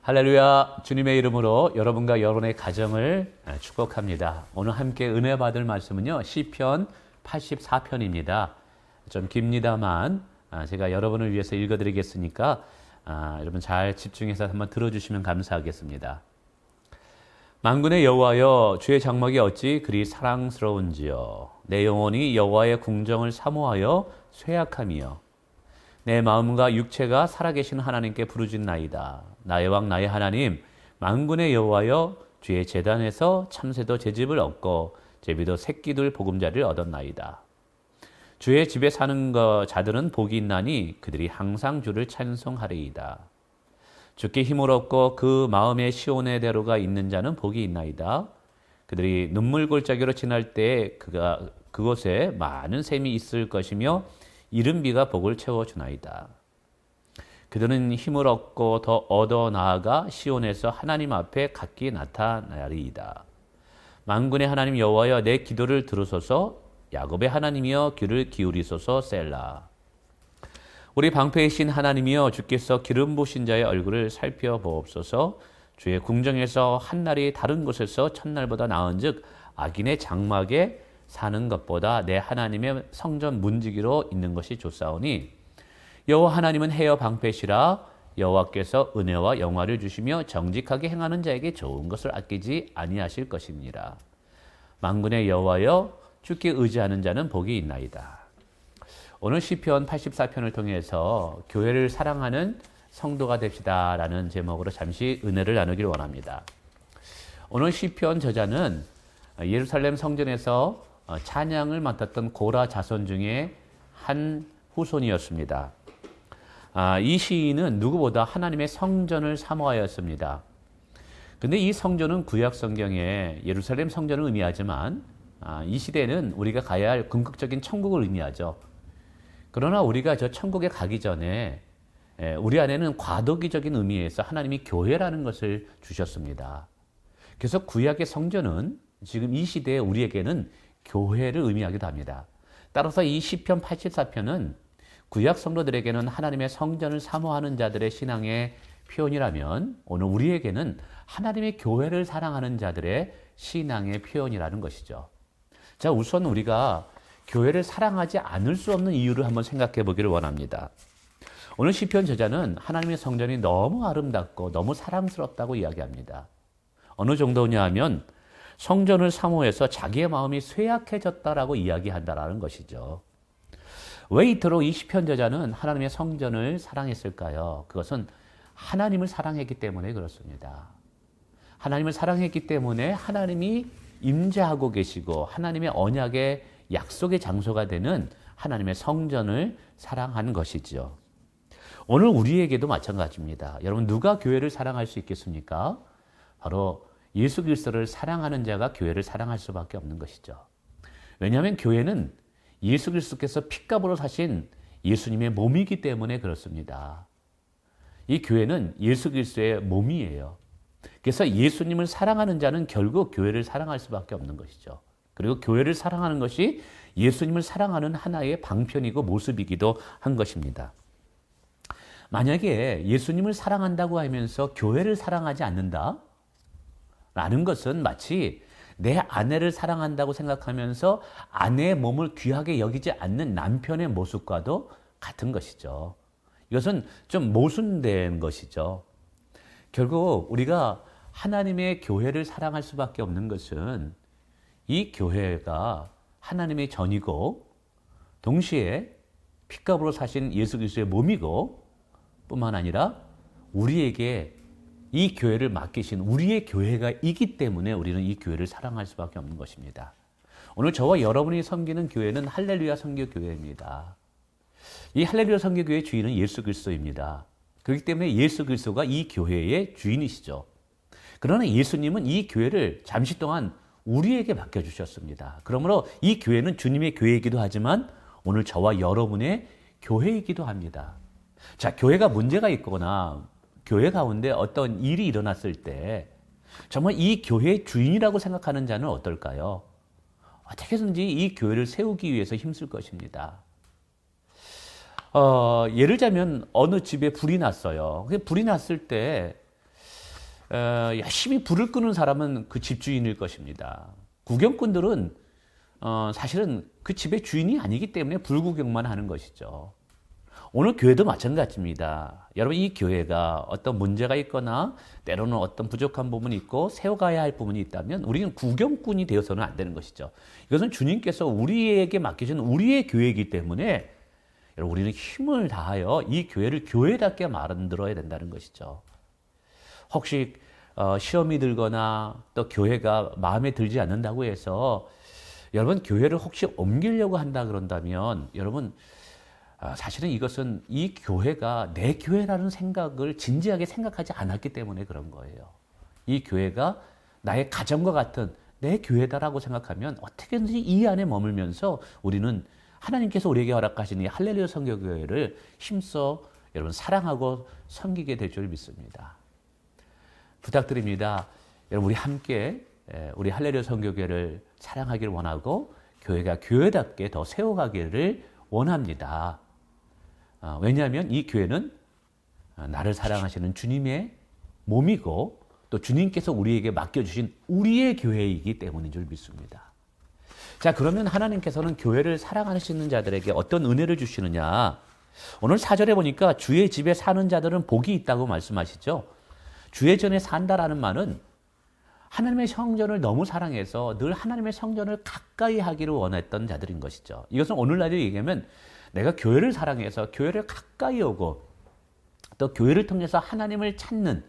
할렐루야. 주님의 이름으로 여러분과 여러분의 가정을 축복합니다. 오늘 함께 은혜 받을 말씀은요, 시편 84편입니다. 좀 깁니다만 제가 여러분을 위해서 읽어드리겠으니까 여러분 잘 집중해서 한번 들어주시면 감사하겠습니다. 만군의 여호와여, 주의 장막이 어찌 그리 사랑스러운지요. 내 영혼이 여호와의 궁정을 사모하여 쇠약하며 내 마음과 육체가 살아계신 하나님께 부르짖나이다. 나의 왕 나의 하나님, 만군의 여호와여, 주의 제단에서 참새도 제집을 얻고 제비도 새끼들 보금자리를 얻었나이다. 주의 집에 사는 자들은 복이 있나니 그들이 항상 주를 찬송하리이다. 주께 힘을 얻고 그 마음에 시온의 대로가 있는 자는 복이 있나이다. 그들이 눈물 골짜기로 지날 때에 그곳에 많은 샘이 있을 것이며 이른 비가 복을 채워주나이다. 그들은 힘을 얻고 더 얻어 나아가 시온에서 하나님 앞에 각기 나타나리이다. 만군의 하나님 여호와여, 내 기도를 들으소서. 야곱의 하나님이여, 귀를 기울이소서. 셀라. 우리 방패이신 하나님이여, 주께서 기름 부으신 자의 얼굴을 살펴보옵소서. 주의 궁정에서 한날이 다른 곳에서 첫날보다 나은즉 악인의 장막에 사는 것보다 내 하나님의 성전 문지기로 있는 것이 좋사오니, 여호와 하나님은 헤어 방패시라. 여호와께서 은혜와 영화를 주시며 정직하게 행하는 자에게 좋은 것을 아끼지 아니하실 것이니라. 만군의 여호와여, 주께 의지하는 자는 복이 있나이다. 오늘 시편 84편을 통해서 교회를 사랑하는 성도가 됩시다라는 제목으로 잠시 은혜를 나누기를 원합니다. 오늘 시편 저자는 예루살렘 성전에서 찬양을 맡았던 고라 자손 중에 한 후손이었습니다. 이 시인은 누구보다 하나님의 성전을 사모하였습니다. 근데 이 성전은 구약 성경에 예루살렘 성전을 의미하지만 이 시대는 우리가 가야 할 궁극적인 천국을 의미하죠. 그러나 우리가 저 천국에 가기 전에 우리 안에는 과도기적인 의미에서 하나님이 교회라는 것을 주셨습니다. 그래서 구약의 성전은 지금 이 시대에 우리에게는 교회를 의미하기도 합니다. 따라서 이 시편 84편은 구약 성도들에게는 하나님의 성전을 사모하는 자들의 신앙의 표현이라면 오늘 우리에게는 하나님의 교회를 사랑하는 자들의 신앙의 표현이라는 것이죠. 자, 우선 우리가 교회를 사랑하지 않을 수 없는 이유를 한번 생각해 보기를 원합니다. 오늘 시편 저자는 하나님의 성전이 너무 아름답고 너무 사랑스럽다고 이야기합니다. 어느 정도냐 하면 성전을 사모해서 자기의 마음이 쇠약해졌다라고 이야기한다라는 것이죠. 왜 이토록 이 시편 저자는 하나님의 성전을 사랑했을까요? 그것은 하나님을 사랑했기 때문에 그렇습니다. 하나님을 사랑했기 때문에 하나님이 임재하고 계시고 하나님의 언약의 약속의 장소가 되는 하나님의 성전을 사랑한 것이죠. 오늘 우리에게도 마찬가지입니다. 여러분, 누가 교회를 사랑할 수 있겠습니까? 바로 예수 그리스도를 사랑하는 자가 교회를 사랑할 수밖에 없는 것이죠. 왜냐하면 교회는 예수 그리스도께서 핏값으로 사신 예수님의 몸이기 때문에 그렇습니다. 이 교회는 예수 그리스도의 몸이에요. 그래서 예수님을 사랑하는 자는 결국 교회를 사랑할 수밖에 없는 것이죠. 그리고 교회를 사랑하는 것이 예수님을 사랑하는 하나의 방편이고 모습이기도 한 것입니다. 만약에 예수님을 사랑한다고 하면서 교회를 사랑하지 않는다? 라는 것은 마치 내 아내를 사랑한다고 생각하면서 아내의 몸을 귀하게 여기지 않는 남편의 모습과도 같은 것이죠. 이것은 좀 모순된 것이죠. 결국 우리가 하나님의 교회를 사랑할 수밖에 없는 것은 이 교회가 하나님의 전이고 동시에 핏값으로 사신 예수 그리스도의 몸이고 뿐만 아니라 우리에게 이 교회를 맡기신 우리의 교회가 있기 때문에 우리는 이 교회를 사랑할 수밖에 없는 것입니다. 오늘 저와 여러분이 섬기는 교회는 할렐루야 선교교회입니다. 이 할렐루야 선교교회의 주인은 예수 그리스도입니다. 그렇기 때문에 예수 그리스도가 이 교회의 주인이시죠. 그러나 예수님은 이 교회를 잠시 동안 우리에게 맡겨주셨습니다. 그러므로 이 교회는 주님의 교회이기도 하지만 오늘 저와 여러분의 교회이기도 합니다. 자, 교회가 문제가 있거나 교회 가운데 어떤 일이 일어났을 때 정말 이 교회의 주인이라고 생각하는 자는 어떨까요? 어떻게든지 이 교회를 세우기 위해서 힘쓸 것입니다. 예를 들자면 어느 집에 불이 났어요. 불이 났을 때 열심히 불을 끄는 사람은 그 집주인일 것입니다. 구경꾼들은 사실은 그 집의 주인이 아니기 때문에 불구경만 하는 것이죠. 오늘 교회도 마찬가지입니다. 여러분, 이 교회가 어떤 문제가 있거나 때로는 어떤 부족한 부분이 있고 세워가야 할 부분이 있다면 우리는 구경꾼이 되어서는 안 되는 것이죠. 이것은 주님께서 우리에게 맡기신 우리의 교회이기 때문에 여러분, 우리는 힘을 다하여 이 교회를 교회답게 만들어야 된다는 것이죠. 혹시 시험이 들거나 또 교회가 마음에 들지 않는다고 해서 여러분, 교회를 혹시 옮기려고 한다 그런다면 여러분, 사실은 이것은 이 교회가 내 교회라는 생각을 진지하게 생각하지 않았기 때문에 그런 거예요. 이 교회가 나의 가정과 같은 내 교회다라고 생각하면 어떻게든지 이 안에 머물면서 우리는 하나님께서 우리에게 허락하신 이 할렐루야 선교교회를 힘써 여러분 사랑하고 섬기게 될 줄 믿습니다. 부탁드립니다. 여러분, 우리 함께 우리 할렐루야 선교교회를 사랑하기를 원하고 교회가 교회답게 더 세워가기를 원합니다. 왜냐하면 이 교회는 나를 사랑하시는 주님의 몸이고 또 주님께서 우리에게 맡겨주신 우리의 교회이기 때문인 줄 믿습니다. 자, 그러면 하나님께서는 교회를 사랑하시는 자들에게 어떤 은혜를 주시느냐? 오늘 4절에 보니까 주의 집에 사는 자들은 복이 있다고 말씀하시죠. 주의 전에 산다라는 말은 하나님의 성전을 너무 사랑해서 늘 하나님의 성전을 가까이 하기를 원했던 자들인 것이죠. 이것은 오늘날에 얘기하면 내가 교회를 사랑해서 교회를 가까이 오고 또 교회를 통해서 하나님을 찾는,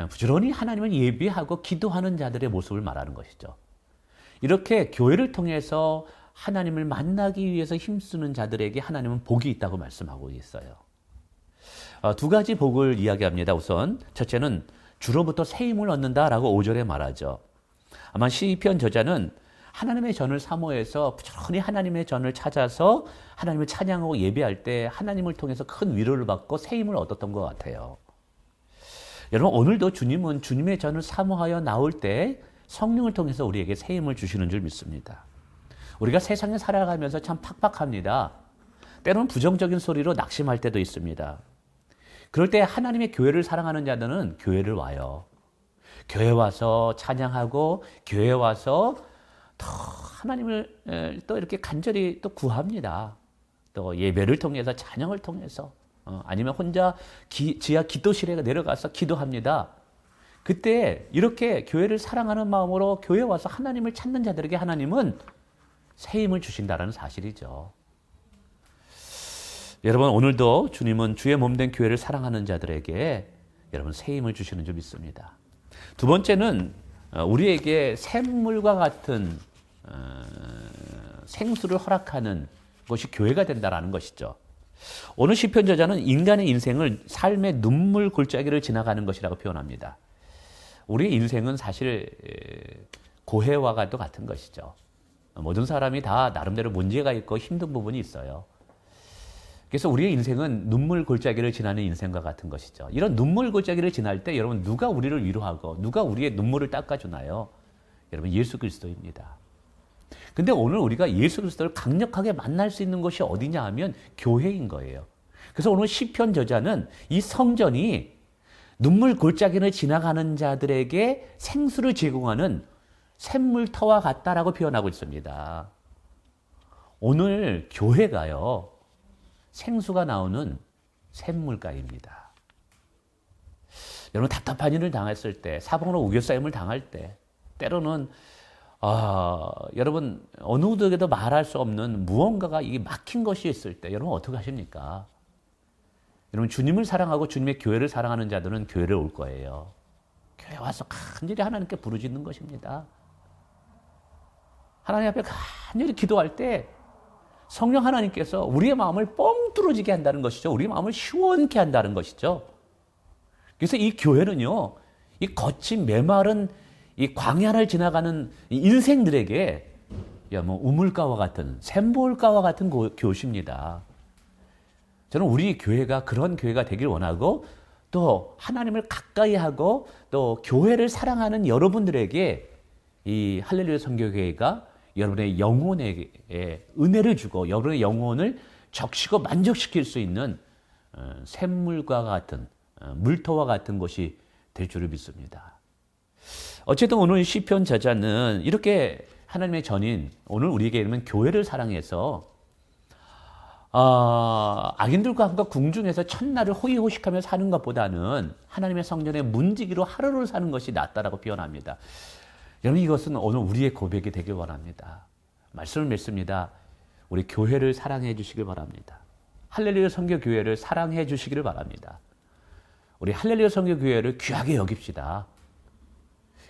부지런히 하나님을 예비하고 기도하는 자들의 모습을 말하는 것이죠. 이렇게 교회를 통해서 하나님을 만나기 위해서 힘쓰는 자들에게 하나님은 복이 있다고 말씀하고 있어요. 두 가지 복을 이야기합니다. 우선 첫째는 주로부터 새 힘을 얻는다라고 5절에 말하죠. 아마 시편 저자는 하나님의 전을 사모해서 부지런히 하나님의 전을 찾아서 하나님을 찬양하고 예배할 때 하나님을 통해서 큰 위로를 받고 새 힘을 얻었던 것 같아요. 여러분, 오늘도 주님은 주님의 전을 사모하여 나올 때 성령을 통해서 우리에게 새 힘을 주시는 줄 믿습니다. 우리가 세상에 살아가면서 참 팍팍합니다. 때로는 부정적인 소리로 낙심할 때도 있습니다. 그럴 때 하나님의 교회를 사랑하는 자들은 교회를 와요. 교회 와서 찬양하고 교회 와서 더 하나님을 또 이렇게 간절히 또 구합니다. 또 예배를 통해서 찬양을 통해서 아니면 혼자 지하 기도실에 내려가서 기도합니다. 그때 이렇게 교회를 사랑하는 마음으로 교회 와서 하나님을 찾는 자들에게 하나님은 새 힘을 주신다는 사실이죠. 여러분, 오늘도 주님은 주의 몸된 교회를 사랑하는 자들에게 여러분 새 힘을 주시는 줄 믿습니다. 두 번째는 우리에게 샘물과 같은 생수를 허락하는 것이 교회가 된다는 것이죠. 오늘 시편 저자는 인간의 인생을 삶의 눈물 골짜기를 지나가는 것이라고 표현합니다. 우리의 인생은 사실 고해와가 또 같은 것이죠. 모든 사람이 다 나름대로 문제가 있고 힘든 부분이 있어요. 그래서 우리의 인생은 눈물 골짜기를 지나는 인생과 같은 것이죠. 이런 눈물 골짜기를 지날 때 여러분, 누가 우리를 위로하고 누가 우리의 눈물을 닦아주나요? 여러분, 예수 그리스도입니다. 근데 오늘 우리가 예수 그리스도를 강력하게 만날 수 있는 곳이 어디냐 하면 교회인 거예요. 그래서 오늘 시편 저자는 이 성전이 눈물 골짜기를 지나가는 자들에게 생수를 제공하는 샘물터와 같다라고 표현하고 있습니다. 오늘 교회가요, 생수가 나오는 샘물가입니다. 여러분, 답답한 일을 당했을 때, 사방으로 우겨싸임을 당할 때, 때로는 여러분 어느 누구에게도 말할 수 없는 무언가가 이게 막힌 것이 있을 때 여러분 어떻게 하십니까? 여러분, 주님을 사랑하고 주님의 교회를 사랑하는 자들은 교회를 올 거예요. 교회 와서 간절히 하나님께 부르짖는 것입니다. 하나님 앞에 간절히 기도할 때 성령 하나님께서 우리의 마음을 뻥 뚫어지게 한다는 것이죠. 우리의 마음을 시원케 한다는 것이죠. 그래서 이 교회는요, 이 거친 메마른 이 광야를 지나가는 인생들에게 우물가와 같은, 샘물가와 같은 교시입니다. 저는 우리 교회가 그런 교회가 되길 원하고 또 하나님을 가까이 하고 또 교회를 사랑하는 여러분들에게 이 할렐루야 선교교회가 여러분의 영혼에 은혜를 주고 여러분의 영혼을 적시고 만족시킬 수 있는 샘물과 같은 물터와 같은 것이 될 줄을 믿습니다. 어쨌든 오늘 시편 저자는 이렇게 하나님의 전인, 오늘 우리에게 이르면 교회를 사랑해서 악인들과 함께 궁중에서 첫날을 호의호식하며 사는 것보다는 하나님의 성전의 문지기로 하루를 사는 것이 낫다라고 표현합니다. 여러분, 이것은 오늘 우리의 고백이 되길 원합니다. 말씀을 맺습니다. 우리 교회를 사랑해 주시길 바랍니다. 할렐루야 선교교회를 사랑해 주시기를 바랍니다. 우리 할렐루야 선교교회를 귀하게 여깁시다.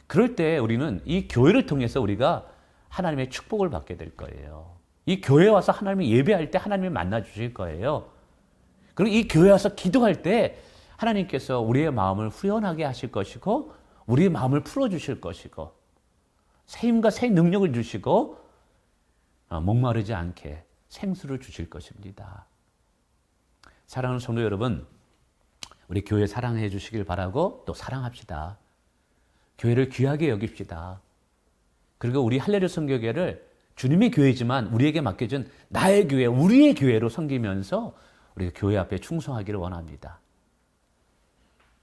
그럴 때 우리는 이 교회를 통해서 우리가 하나님의 축복을 받게 될 거예요. 이 교회에 와서 하나님을 예배할 때 하나님을 만나 주실 거예요. 그리고 이 교회에 와서 기도할 때 하나님께서 우리의 마음을 후련하게 하실 것이고 우리의 마음을 풀어주실 것이고 새 힘과 새 능력을 주시고 목마르지 않게 생수를 주실 것입니다. 사랑하는 성도 여러분, 우리 교회 사랑해 주시길 바라고 또 사랑합시다. 교회를 귀하게 여깁시다. 그리고 우리 할렐루야 선교교회를 주님의 교회지만 우리에게 맡겨준 나의 교회, 우리의 교회로 섬기면서 우리가 교회 앞에 충성하기를 원합니다.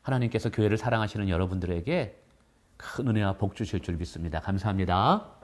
하나님께서 교회를 사랑하시는 여러분들에게 큰 은혜와 복 주실 줄 믿습니다. 감사합니다.